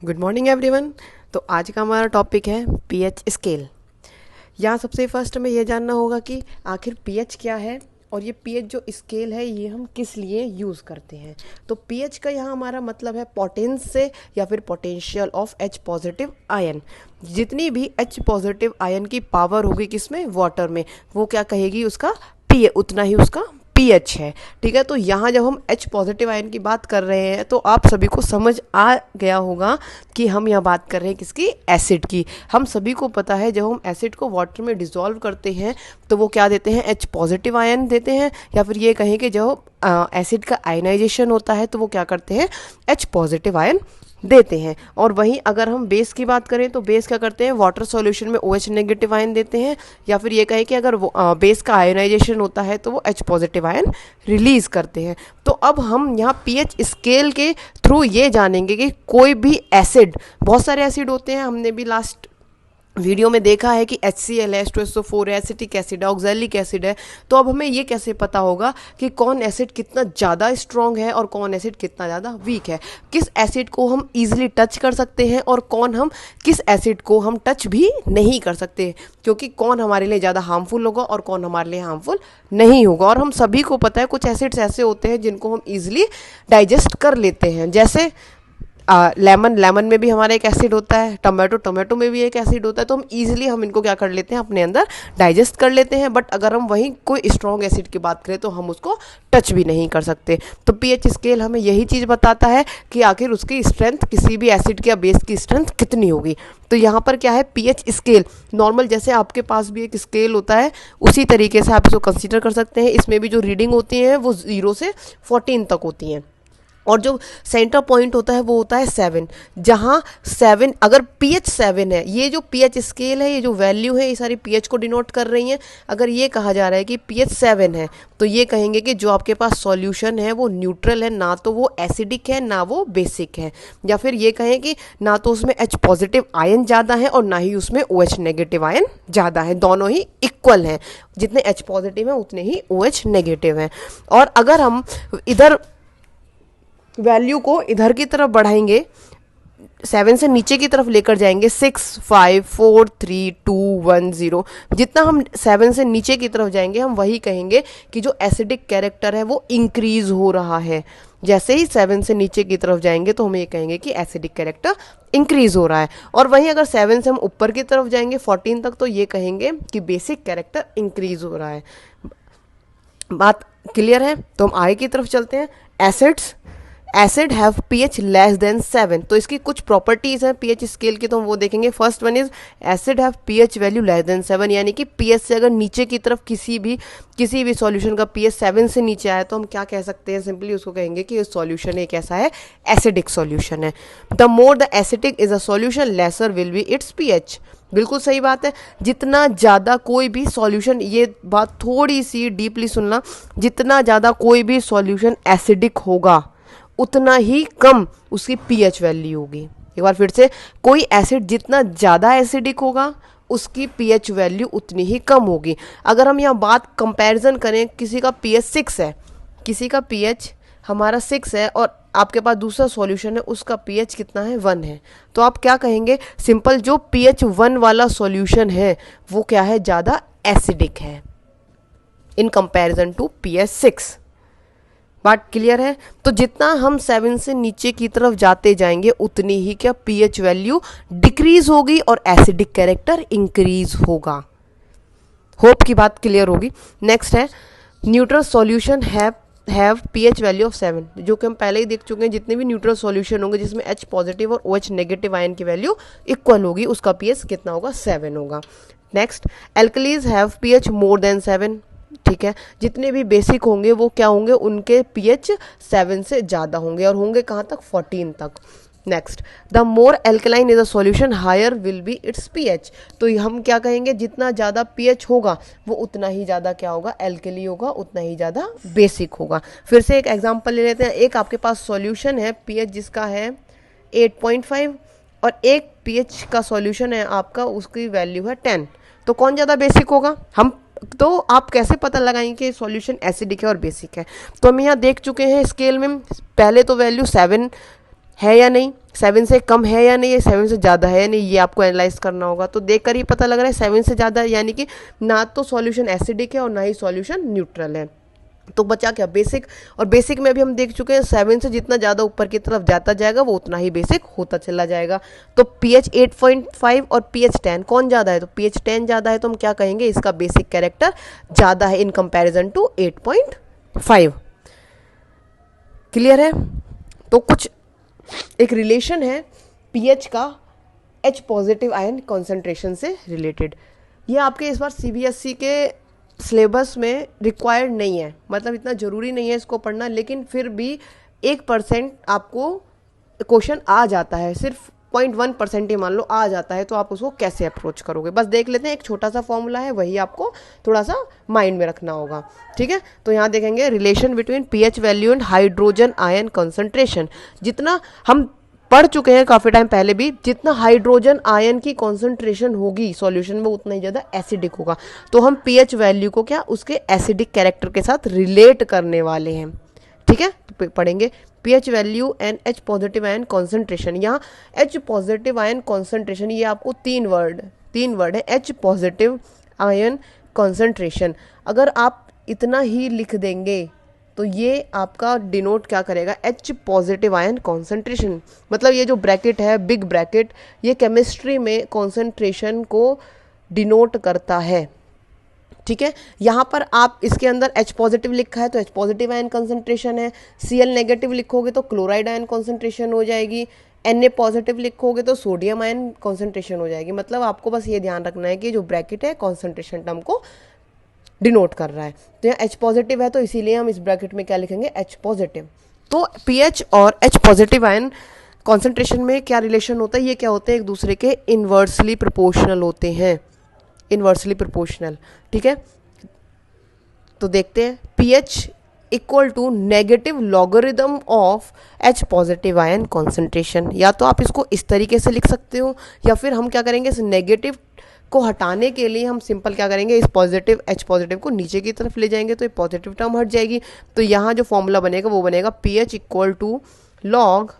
Good morning everyone. तो आज का हमारा टॉपिक है पीएच स्केल। यहाँ सबसे फर्स्ट हमें यह जानना होगा कि आखिर पीएच क्या है और ये पीएच जो स्केल है ये हम किस लिए यूज़ करते हैं। तो पीएच का यहाँ हमारा मतलब है पोटेंस से या फिर potential of H positive ion. जितनी भी एच पॉजिटिव आयन की पावर होगी किसमें, वाटर में, वो क्या कहेगी, उसका पी, उतना ही उसका पीएच है। ठीक है, तो यहाँ जब हम एच पॉजिटिव आयन की बात कर रहे हैं तो आप सभी को समझ आ गया होगा कि हम यहाँ बात कर रहे हैं किसकी, एसिड की। हम सभी को पता है जब हम एसिड को वाटर में डिसॉल्व करते हैं तो वो क्या देते हैं, एच पॉजिटिव आयन देते हैं, या फिर ये कहें कि जब एसिड का आयनाइजेशन होता है तो वो क्या करते हैं, एच पॉजिटिव आयन देते हैं। और वहीं अगर हम बेस की बात करें तो बेस क्या करते हैं, वाटर सॉल्यूशन में OH नेगेटिव आयन देते हैं, या फिर ये कहें कि अगर बेस का आयनाइजेशन होता है तो वो H पॉजिटिव आयन रिलीज करते हैं। तो अब हम यहाँ पीएच स्केल के थ्रू ये जानेंगे कि कोई भी एसिड, बहुत सारे एसिड होते हैं, हमने भी लास्ट वीडियो में देखा है कि HCl है, H2SO4 है, एसिटिक एसिड है, ऑक्सैलिक एसिड है। तो अब हमें ये कैसे पता होगा कि कौन एसिड कितना ज़्यादा स्ट्रॉन्ग है और कौन एसिड कितना ज़्यादा वीक है, किस एसिड को हम इजीली टच कर सकते हैं और किस एसिड को हम टच भी नहीं कर सकते, क्योंकि कौन हमारे लिए ज़्यादा हार्मफुल होगा और कौन हमारे लिए हार्मफुल नहीं होगा। और हम सभी को पता है कुछ एसिड्स ऐसे होते हैं जिनको हम ईजिली डाइजेस्ट कर लेते हैं, जैसे लेमन में भी हमारा एक एसिड होता है, टोमेटो में भी एक एसिड होता है। तो हम इनको क्या कर लेते हैं, अपने अंदर डाइजेस्ट कर लेते हैं। बट अगर हम वहीं कोई स्ट्रॉन्ग एसिड की बात करें तो हम उसको टच भी नहीं कर सकते। तो पीएच स्केल हमें यही चीज़ बताता है कि आखिर उसकी स्ट्रेंथ, किसी भी एसिड के या बेस की स्ट्रेंथ कितनी होगी। तो यहाँ पर क्या है, पीएच स्केल नॉर्मल, जैसे आपके पास भी एक स्केल होता है उसी तरीके से आप इसको कंसिडर कर सकते हैं। इसमें भी जो रीडिंग होती है वो 0 से 14 तक होती हैं, और जो सेंटर पॉइंट होता है वो होता है 7। जहाँ 7, अगर पीएच 7 है, ये जो पीएच स्केल है, ये जो वैल्यू है, ये सारी पीएच को डिनोट कर रही हैं। अगर ये कहा जा रहा है कि पीएच 7 है तो ये कहेंगे कि जो आपके पास सॉल्यूशन है वो न्यूट्रल है, ना तो वो एसिडिक है ना वो बेसिक है। या फिर ये कहें कि ना तो उसमें एच पॉजिटिव आयन ज़्यादा है और ना ही उसमें OH नेगेटिव आयन ज़्यादा है, दोनों ही इक्वल हैं। जितने एच पॉजिटिव हैं उतने ही OH नेगेटिव हैं। और अगर हम इधर वैल्यू को इधर की तरफ बढ़ाएंगे, 7 से नीचे की तरफ लेकर जाएंगे, 6 5 4 3 2 1 0, जितना हम 7 से नीचे की तरफ जाएंगे हम वही कहेंगे कि जो एसिडिक कैरेक्टर है वो इंक्रीज हो रहा है। जैसे ही 7 से नीचे की तरफ जाएंगे तो हम ये कहेंगे कि एसिडिक कैरेक्टर इंक्रीज हो रहा है। और वहीं अगर 7 से हम ऊपर की तरफ जाएंगे 14 तक तो ये कहेंगे कि बेसिक कैरेक्टर इंक्रीज हो रहा है। बात क्लियर है? तो हम आगे की तरफ चलते हैं। Acid have pH less than 7। तो इसकी कुछ प्रॉपर्टीज हैं पीएच स्केल की, तो हम वो देखेंगे। First one is acid have pH value less than 7, यानी कि पीएच से अगर नीचे की तरफ किसी भी सॉल्यूशन का पीएच 7 से नीचे आया तो हम क्या कह सकते हैं, सिंपली उसको कहेंगे कि ये सॉल्यूशन एक ऐसा है, एसिडिक सॉल्यूशन है। The more the acidic is a solution laser will be its pH. बिल्कुल सही बात है। जितना ज़्यादा कोई भी सॉल्यूशन, ये बात थोड़ी सी डीपली सुनना, जितना ज़्यादा कोई भी सॉल्यूशन एसिडिक होगा उतना ही कम उसकी पीएच वैल्यू होगी। एक बार फिर से, कोई एसिड जितना ज़्यादा एसिडिक होगा उसकी पीएच वैल्यू उतनी ही कम होगी। अगर हम यहाँ बात कंपैरिजन करें, किसी का पीएच 6 है, किसी का पीएच हमारा 6 है और आपके पास दूसरा सॉल्यूशन है उसका पीएच कितना है, 1 है, तो आप क्या कहेंगे, सिंपल जो पीएच 1 वाला सॉल्यूशन है वो क्या है, ज़्यादा एसिडिक है इन कंपैरिजन टू पीएच 6। बात क्लियर है? तो जितना हम 7 से नीचे की तरफ जाते जाएंगे उतनी ही क्या पीएच वैल्यू डिक्रीज होगी और एसिडिक कैरेक्टर इंक्रीज होगा। होप की बात क्लियर होगी। नेक्स्ट है neutral solution have pH value of 7, जो कि हम पहले ही देख चुके हैं। जितने भी न्यूट्रल सॉल्यूशन होंगे जिसमें एच पॉजिटिव और OH नेगेटिव आयन की वैल्यू इक्वल होगी उसका पीएच कितना होगा, 7 होगा। Next, alkalis have pH more than 7। ठीक है, जितने भी बेसिक होंगे वो क्या होंगे, उनके पीएच 7 से ज़्यादा होंगे और होंगे कहाँ तक, 14 तक। Next, the more alkaline is a solution higher will be its pH. तो हम क्या कहेंगे, जितना ज़्यादा पीएच होगा वो उतना ही ज़्यादा क्या होगा, एल्कली होगा, उतना ही ज़्यादा बेसिक होगा। फिर से एक एग्जांपल ले लेते हैं। एक आपके पास सॉल्यूशन है पीएच जिसका है 8.5 और एक पीएच का सॉल्यूशन है आपका, उसकी वैल्यू है 10। तो कौन ज़्यादा बेसिक होगा? तो आप कैसे पता लगाएंगे कि सॉल्यूशन एसिडिक है और बेसिक है? तो हम यहाँ देख चुके हैं स्केल में, पहले तो वैल्यू 7 है या नहीं, 7 से कम है या नहीं, 7 से ज़्यादा है या नहीं, ये आपको एनालाइज करना होगा। तो देखकर ही पता लग रहा है 7 से ज़्यादा, यानी कि ना तो सॉल्यूशन एसिडिक है और ना ही सॉल्यूशन न्यूट्रल है। तो बचा क्या, बेसिक। और बेसिक में भी हम देख चुके हैं 7 से जितना ज़्यादा ऊपर की तरफ जाता जाएगा वो उतना ही बेसिक होता चला जाएगा। तो pH 8.5 और pH 10 कौन ज़्यादा है, तो pH 10 ज़्यादा है, तो हम क्या कहेंगे, इसका बेसिक कैरेक्टर ज़्यादा है इन कंपैरिजन टू 8.5। क्लियर है। तो कुछ एक रिलेशन है pH का H पॉजिटिव आयन कॉन्सेंट्रेशन से रिलेटेड। ये आपके इस बार CBSE के सिलेबस में रिक्वायर्ड नहीं है, मतलब इतना ज़रूरी नहीं है इसको पढ़ना, लेकिन फिर भी 1% आपको क्वेश्चन आ जाता है, सिर्फ 0.1% ही मान लो आ जाता है, तो आप उसको कैसे अप्रोच करोगे बस देख लेते हैं। एक छोटा सा फॉर्मूला है, वही आपको थोड़ा सा माइंड में रखना होगा। ठीक है, तो यहाँ देखेंगे relation between pH value and hydrogen ion concentration. जितना हम पढ़ चुके हैं काफ़ी टाइम पहले भी, जितना हाइड्रोजन आयन की कॉन्सेंट्रेशन होगी सॉल्यूशन में उतना ही ज़्यादा एसिडिक होगा। तो हम pH वैल्यू को क्या उसके एसिडिक कैरेक्टर के साथ रिलेट करने वाले हैं। ठीक है, तो पढ़ेंगे pH value and H positive ion concentration. यहाँ H पॉजिटिव आयन कॉन्सेंट्रेशन, ये आपको तीन वर्ड है, H पॉजिटिव आयन कॉन्सेंट्रेशन। अगर आप इतना ही लिख देंगे तो ये आपका डिनोट क्या करेगा, H पॉजिटिव आयन कॉन्सेंट्रेशन। मतलब ये जो ब्रैकेट है, बिग ब्रैकेट, ये केमिस्ट्री में कॉन्सेंट्रेशन को डिनोट करता है। ठीक है, यहाँ पर आप इसके अंदर H पॉजिटिव लिखा है तो H पॉजिटिव आयन कॉन्सेंट्रेशन है, Cl नेगेटिव लिखोगे तो क्लोराइड आयन कॉन्सेंट्रेशन हो जाएगी, Na पॉजिटिव लिखोगे तो सोडियम आयन कॉन्सेंट्रेशन हो जाएगी। मतलब आपको बस ये ध्यान रखना है कि जो ब्रैकेट है कॉन्सेंट्रेशन टर्म को डिनोट कर रहा है। तो यहाँ H पॉजिटिव है तो इसीलिए हम इस ब्रैकेट में क्या लिखेंगे, H पॉजिटिव। तो pH और H पॉजिटिव आयन कॉन्सेंट्रेशन में क्या रिलेशन होता है, ये क्या होते हैं, एक दूसरे के इन्वर्सली प्रोपोर्शनल होते हैं, इन्वर्सली प्रोपोर्शनल। ठीक है, तो देखते हैं pH equal to negative logarithm of H positive ion concentration. या तो आप इसको इस तरीके से लिख सकते हो, या फिर हम क्या करेंगे, इस नेगेटिव को हटाने के लिए हम सिंपल क्या करेंगे, इस पॉजिटिव H पॉजिटिव को नीचे की तरफ ले जाएंगे तो ये पॉजिटिव टर्म हट जाएगी। तो यहाँ जो फॉर्मूला बनेगा वो बनेगा pH equal to log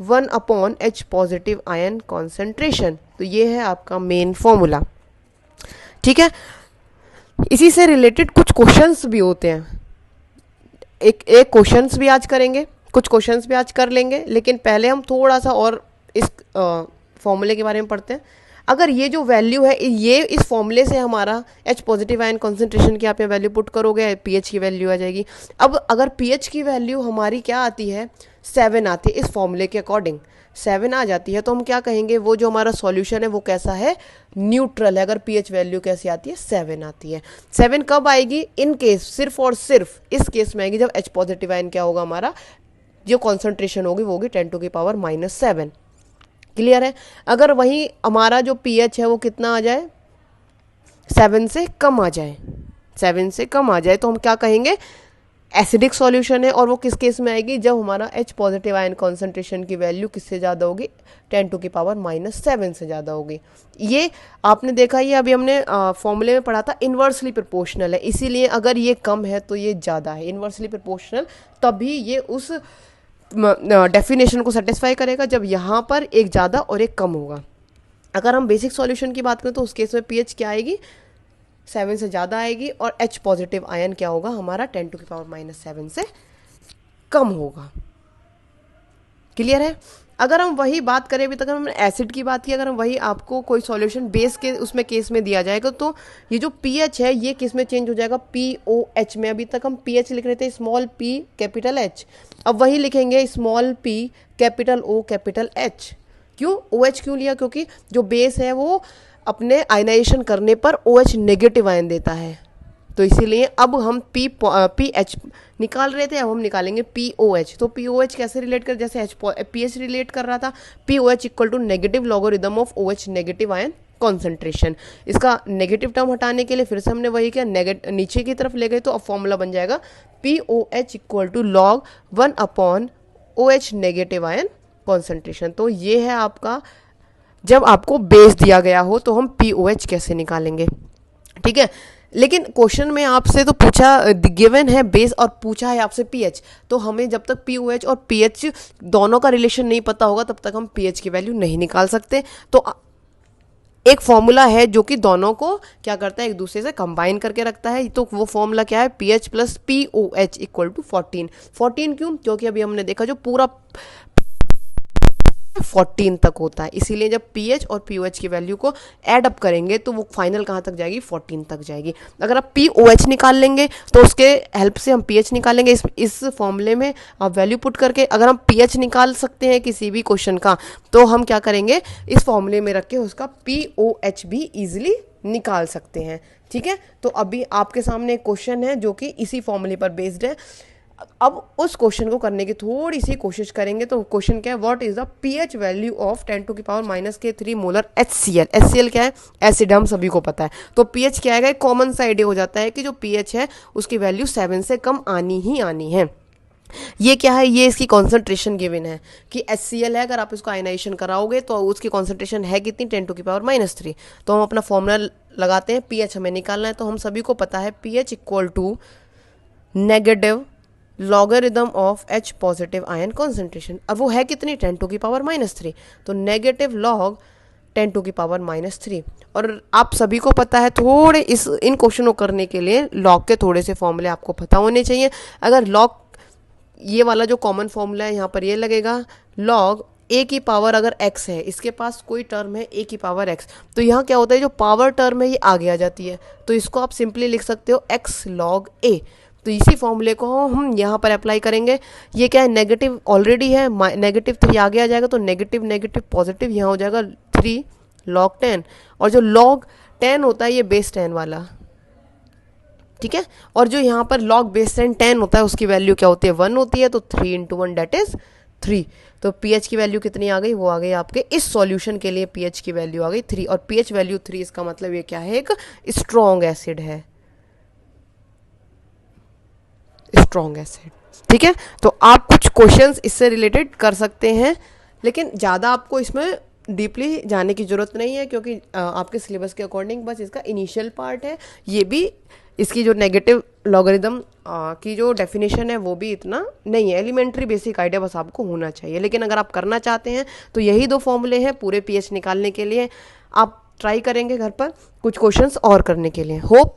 1/H positive ion concentration. तो ये है आपका मेन फॉर्मूला। ठीक है, इसी से रिलेटेड कुछ क्वेश्चंस भी होते हैं, एक क्वेश्चंस भी आज करेंगे, कुछ क्वेश्चंस भी आज कर लेंगे, लेकिन पहले हम थोड़ा सा और इस फॉर्मूले के बारे में पढ़ते हैं। अगर ये जो वैल्यू है, ये इस फॉर्मूले से हमारा H पॉजिटिव आयन कॉन्सेंट्रेशन की आप यहाँ वैल्यू पुट करोगे, pH की वैल्यू आ जाएगी। अब अगर pH की वैल्यू हमारी क्या आती है, 7 आती है, इस फॉर्मूले के अकॉर्डिंग 7 आ जाती है, तो हम क्या कहेंगे, वो जो हमारा सॉल्यूशन है वो कैसा है, न्यूट्रल है। अगर pH वैल्यू कैसी आती है, 7 आती है। 7 कब आएगी, इन केस, सिर्फ और सिर्फ इस केस में आएगी जब H पॉजिटिव आयन क्या होगा, हमारा जो कॉन्सेंट्रेशन होगी वो होगी 10⁻⁻7। क्लियर है। अगर वही हमारा जो pH है वो कितना आ जाए, 7 से कम आ जाए, 7 से कम आ जाए, तो हम क्या कहेंगे, एसिडिक सॉल्यूशन है। और वो किस केस में आएगी, जब हमारा H पॉजिटिव आयन कॉन्सेंट्रेशन की वैल्यू किससे ज़्यादा होगी, 10⁻⁻7 से ज़्यादा होगी। ये आपने देखा, ये अभी हमने फॉर्मूले में पढ़ा था, इन्वर्सली प्रोपोर्शनल है, इसीलिए अगर ये कम है तो ये ज़्यादा है, इन्वर्सली प्रोपोर्शनल, तभी ये उस डेफिनेशन को सेटिस्फाई करेगा जब यहाँ पर एक ज़्यादा और एक कम होगा। अगर हम बेसिक सॉल्यूशन की बात करें तो उस केस में pH क्या आएगी, 7 से ज़्यादा आएगी, और H पॉजिटिव आयन क्या होगा, हमारा 10⁻⁻7 से कम होगा। क्लियर है। अगर हम वही बात करें, अभी तक हमने एसिड की बात की, अगर हम वही आपको कोई सॉल्यूशन बेस के उसमें केस में दिया जाएगा तो ये जो pH है ये किस में चेंज हो जाएगा, POH में। अभी तक हम pH लिख रहे थे, स्मॉल p कैपिटल H, अब वही लिखेंगे small p capital O capital H। क्यों OH क्यों लिया, क्योंकि जो बेस है वो अपने आयनाइजेशन करने पर OH नेगेटिव आयन देता है, तो इसीलिए अब हम pH निकाल रहे थे, अब हम निकालेंगे POH। तो POH कैसे रिलेट कर, जैसे pH रिलेट कर रहा था, POH equal to negative logarithm of OH negative ion concentration. इसका नेगेटिव टर्म हटाने के लिए फिर से हमने वही किया, नीचे की तरफ ले गए, तो अब फॉर्मूला बन जाएगा POH equal to log 1/OH negative ion concentration. तो ये है आपका, जब आपको बेस दिया गया हो तो हम POH कैसे निकालेंगे। ठीक है, लेकिन क्वेश्चन में आपसे तो पूछा, गिवन है बेस और पूछा है आपसे पीएच, तो हमें जब तक पीओएच और पीएच दोनों का रिलेशन नहीं पता होगा तब तक हम पीएच की वैल्यू नहीं निकाल सकते। तो एक फॉर्मूला है जो कि दोनों को क्या करता है, एक दूसरे से कंबाइन करके रखता है। तो वो फॉर्मूला क्या है, P H plus P O H equal to 14। 14 क्यों, क्योंकि अभी हमने देखा जो पूरा 14 तक होता है, इसीलिए जब पीएच और पीओएच की वैल्यू को ऐड अप करेंगे तो वो फाइनल कहाँ तक जाएगी, 14 तक जाएगी। अगर आप पीओएच निकाल लेंगे तो उसके हेल्प से हम पीएच निकालेंगे। इस फॉर्मूले में आप वैल्यू पुट करके अगर हम पीएच निकाल सकते हैं किसी भी क्वेश्चन का, तो हम क्या करेंगे, इस फॉर्मूले में रख के उसका पीओएच भी इजीली निकाल सकते हैं। ठीक है, तो अभी आपके सामने एक क्वेश्चन है जो कि इसी फॉर्मूले पर बेस्ड है। अब उस क्वेश्चन को करने की थोड़ी सी कोशिश करेंगे। तो क्वेश्चन क्या है, what is the pH value of 10⁻⁻³ molar HCl। HCl क्या है, एसिड, हम सभी को पता है। तो पीएच क्या है, कॉमन सा आइडिया हो जाता है कि जो पीएच है उसकी वैल्यू 7 से कम आनी ही आनी है। ये क्या है, ये इसकी कॉन्सेंट्रेशन गिवन है कि HCl है, अगर आप इसको आयनाइजेशन कराओगे तो उसकी कॉन्सेंट्रेशन है कितनी, 10⁻⁻3। तो हम अपना फॉर्मूला लगाते हैं, पीएच हमें निकालना है। तो हम सभी को पता है pH equal to negative logarithm of H positive ion concentration. अब वो है कितनी, 10⁻⁻3। तो नेगेटिव लॉग 10⁻⁻3। और आप सभी को पता है, थोड़े इन क्वेश्चनों करने के लिए लॉग के थोड़े से फॉर्मूले आपको पता होने चाहिए। अगर लॉग, ये वाला जो कॉमन फॉर्मूला है यहाँ पर ये लगेगा, लॉग ए की पावर अगर x है, इसके पास कोई टर्म है a की पावर x, तो यहाँ क्या होता है, जो पावर टर्म है ये आगे आ जाती है। तो इसको आप सिंपली लिख सकते हो x log a। तो इसी फॉर्मूले को हम यहाँ पर अप्लाई करेंगे। ये क्या है, नेगेटिव ऑलरेडी है, -3 आगे आ जाएगा, तो नेगेटिव नेगेटिव पॉजिटिव यहाँ हो जाएगा 3 log 10। और जो log 10 होता है ये बेस 10 वाला, ठीक है। और जो यहाँ पर log बेस 10 होता है उसकी वैल्यू क्या होती है, 1 होती है। तो 3 × 1 दैट इज 3। तो पीएच की वैल्यू कितनी आ गई, वो आ गई आपके इस सॉल्यूशन के लिए पीएच की वैल्यू आ गई 3। और पीएच वैल्यू 3, इसका मतलब ये क्या है, एक स्ट्रॉन्ग एसिड है, स्ट्रॉन्ग एसिड। ठीक है, तो आप कुछ क्वेश्चंस इससे रिलेटेड कर सकते हैं, लेकिन ज़्यादा आपको इसमें डीपली जाने की ज़रूरत नहीं है, क्योंकि आपके सिलेबस के अकॉर्डिंग बस इसका इनिशियल पार्ट है। ये भी इसकी जो नेगेटिव लॉगरिदम की जो डेफिनेशन है वो भी इतना नहीं है, एलिमेंट्री बेसिक आइडिया बस आपको होना चाहिए। लेकिन अगर आप करना चाहते हैं तो यही 2 फॉर्मूले हैं पूरे पीएच निकालने के लिए। आप ट्राई करेंगे घर पर कुछ क्वेश्चंस और करने के लिए। होप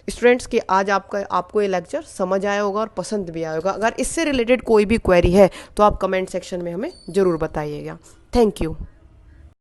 स्टूडेंट्स कि आज आपको ये लेक्चर समझ आया होगा और पसंद भी आया होगा। अगर इससे रिलेटेड कोई भी क्वेरी है तो आप कमेंट सेक्शन में हमें ज़रूर बताइएगा। Thank you.